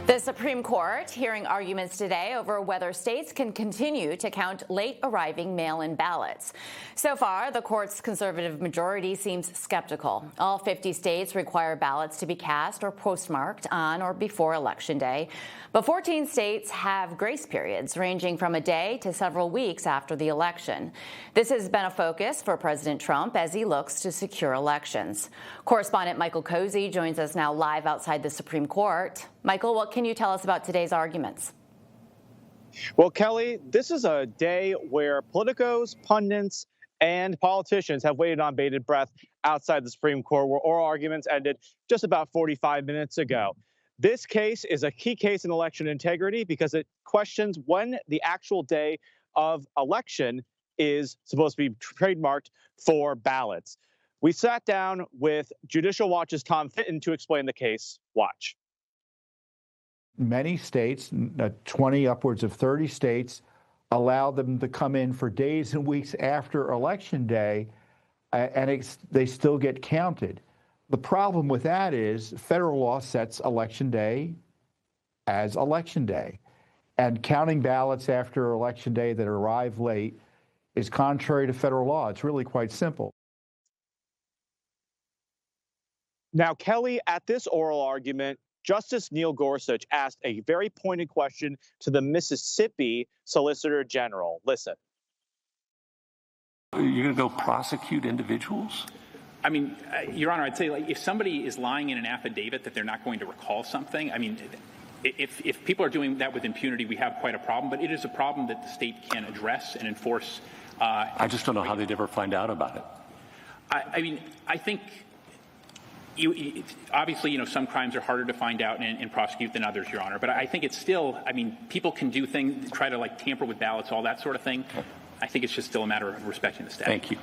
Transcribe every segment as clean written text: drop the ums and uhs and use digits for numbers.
The Supreme Court hearing arguments today over whether states can continue to count late-arriving mail-in ballots. So far, the court's conservative majority seems skeptical. All 50 states require ballots to be cast or postmarked on or before Election Day, but 14 states have grace periods ranging from a day to several weeks after the election. This has been a focus for President Trump as he looks to secure elections. Correspondent Michael Cozy joins us now live outside the Supreme Court. Michael, what can you tell us about today's arguments? Well, Kelly, this is a day where politicos, pundits, and politicians have waited on bated breath outside the Supreme Court, where oral arguments ended just about 45 minutes ago. This case is a key case in election integrity because it questions when the actual day of election is supposed to be trademarked for ballots. We sat down with Judicial Watch's Tom Fitton to explain the case. Watch. Many states, 20, upwards of 30 states, allow them to come in for days and weeks after Election Day, and they still get counted. The problem with that is federal law sets Election Day as Election Day, and counting ballots after Election Day that arrive late is contrary to federal law. It's really quite simple. Now, Kelly, at this oral argument, Justice Neil Gorsuch asked a very pointed question to the Mississippi Solicitor General. Listen. You're going to go prosecute individuals? I mean, Your Honor, I'd say, like, if somebody is lying in an affidavit that they're not going to recall something, I mean, if people are doing that with impunity, we have quite a problem. But it is a problem that the state can address and enforce. I just don't know how they'd ever find out about it. I mean, I think obviously, some crimes are harder to find out and prosecute than others, Your Honor. But I think it's still, I mean, people can do things, try to tamper with ballots, all that sort of thing. I think it's just still a matter of respecting the statute. Thank you.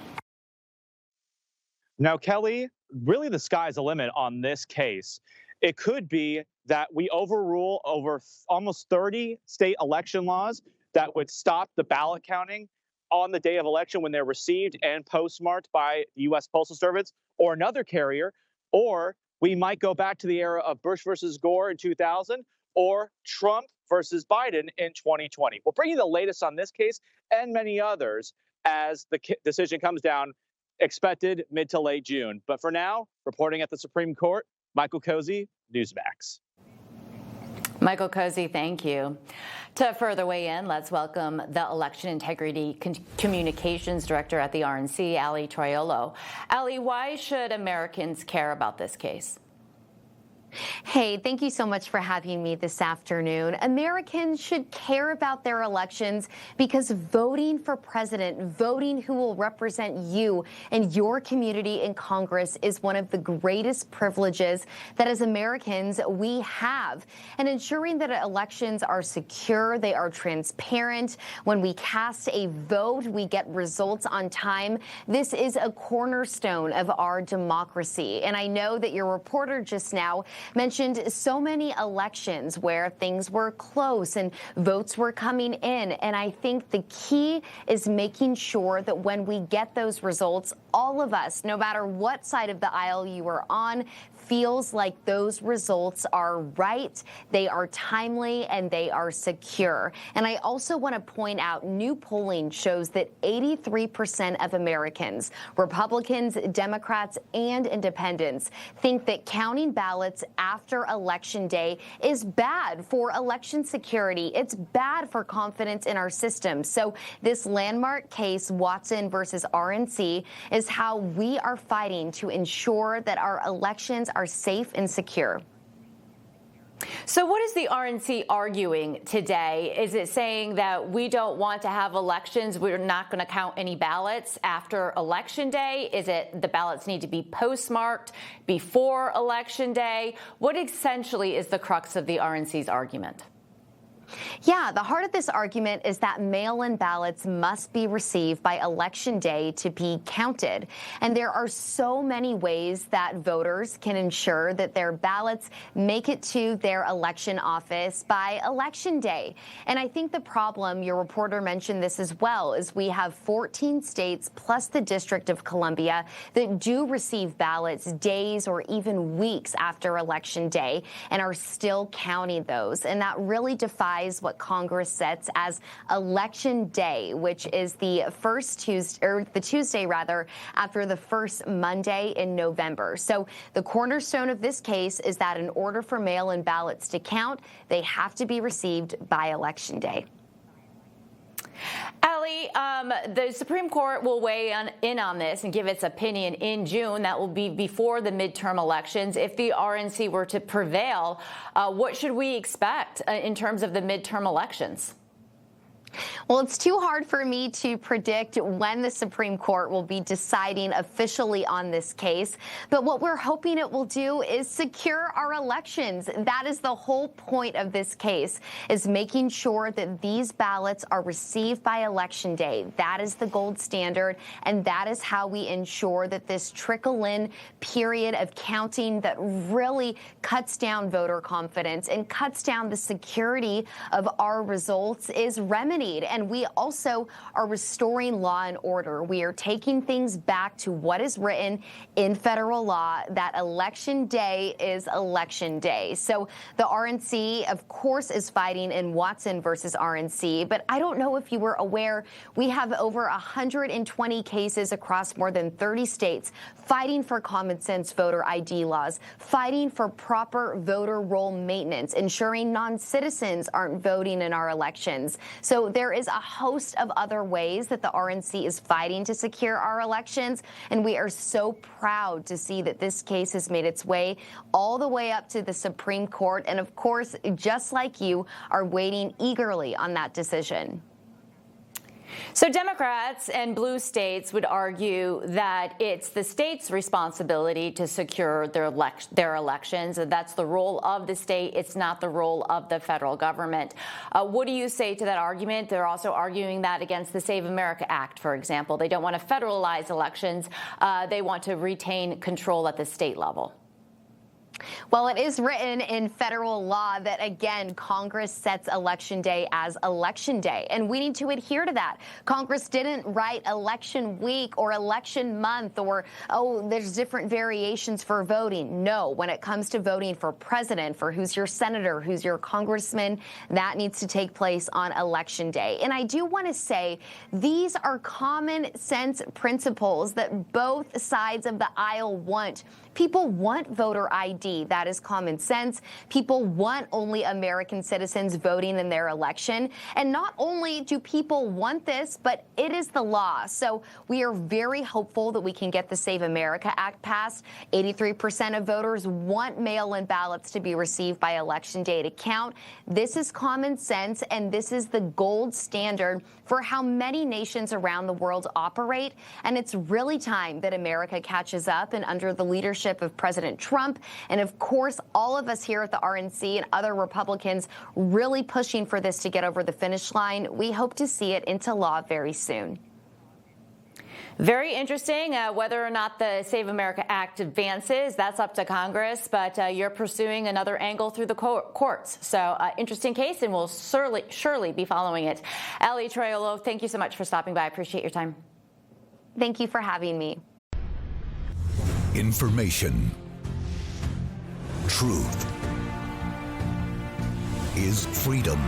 Now, Kelly, really the sky's the limit on this case. It could be that we overrule over almost 30 state election laws that would stop the ballot counting on the day of election when they're received and postmarked by the U.S. Postal Service or another carrier. Or we might go back to the era of Bush versus Gore in 2000 or Trump versus Biden in 2020. We'll bring you the latest on this case and many others as the decision comes down, expected mid to late June. But for now, reporting at the Supreme Court, Michael Cozy, Newsmax. Michael Cozy, thank you. To further weigh in, let's welcome the Election Integrity Communications Director at the RNC, Ally Triolo. Ally, why should Americans care about this case? Hey, thank you so much for having me this afternoon. Americans should care about their elections because voting for president, voting who will represent you and your community in Congress is one of the greatest privileges that as Americans we have. And ensuring that elections are secure, they are transparent. When we cast a vote, we get results on time. This is a cornerstone of our democracy. And I know that your reporter just now mentioned so many elections where things were close and votes were coming in. And I think the key is making sure that when we get those results, all of us, no matter what side of the aisle you are on, feels like those results are right, they are timely, and they are secure. And I also want to point out new polling shows that 83% of Americans, Republicans, Democrats, and independents, think that counting ballots after Election Day is bad for election security. It's bad for confidence in our system. So this landmark case, Watson versus RNC, is how we are fighting to ensure that our elections are safe and secure. So what is the RNC arguing today? Is it saying that we don't want to have elections, we're not going to count any ballots after Election Day? Is it the ballots need to be postmarked before Election Day? What essentially is the crux of the RNC's argument? Yeah, the heart of this argument is that mail-in ballots must be received by Election Day to be counted. And there are so many ways that voters can ensure that their ballots make it to their election office by Election Day. And I think the problem, your reporter mentioned this as well, is we have 14 states plus the District of Columbia that do receive ballots days or even weeks after Election Day and are still counting those. And that really defies what Congress sets as Election Day, which is the first Tuesday, or the Tuesday rather, after the first Monday in November. So the cornerstone of this case is that in order for mail-in ballots to count, they have to be received by Election Day. Ally, the Supreme Court will weigh in on this and give its opinion in June. That will be before the midterm elections. If the RNC were to prevail, what should we expect in terms of the midterm elections? Well, it's too hard for me to predict when the Supreme Court will be deciding officially on this case. But what we're hoping it will do is secure our elections. That is the whole point of this case, is making sure that these ballots are received by Election Day. That is the gold standard, and that is how we ensure that this trickle-in period of counting that really cuts down voter confidence and cuts down the security of our results is remedied. And we also are restoring law and order. We are taking things back to what is written in federal law, that Election Day is Election Day. So the RNC, of course, is fighting in Watson versus RNC. But I don't know if you were aware, we have over 120 cases across more than 30 states fighting for common sense voter ID laws, fighting for proper voter roll maintenance, ensuring non-citizens aren't voting in our elections. So there is a host of other ways that the RNC is fighting to secure our elections, and we are so proud to see that this case has made its way all the way up to the Supreme Court, and of course, just like you, are waiting eagerly on that decision. So Democrats and blue states would argue that it's the state's responsibility to secure their elections, and that's the role of the state. It's not the role of the federal government. What do you say to that argument? They're also arguing that against the Save America Act, for example. They don't want to federalize elections. They want to retain control at the state level. Well, it is written in federal law that, again, Congress sets Election Day as Election Day, and we need to adhere to that. Congress didn't write election week or election month or, oh, there's different variations for voting. No, when it comes to voting for president, for who's your senator, who's your congressman, that needs to take place on Election Day. And I do want to say these are common sense principles that both sides of the aisle want. People want voter ID. That is common sense. People want only American citizens voting in their election. And not only do people want this, but it is the law. So we are very hopeful that we can get the Save America Act passed. 83% of voters want mail-in ballots to be received by Election Day to count. This is common sense, and this is the gold standard for how many nations around the world operate. And it's really time that America catches up, and under the leadership of President Trump, and of course, all of us here at the RNC and other Republicans really pushing for this to get over the finish line, we hope to see it into law very soon. Very interesting. Whether or not the Save America Act advances, that's up to Congress, but you're pursuing another angle through the courts. So interesting case, and we'll surely be following it. Ally Triolo, thank you so much for stopping by. I appreciate your time. Thank you for having me. Information. Truth is freedom.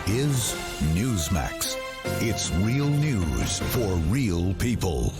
Is Newsmax. It's real news for real people.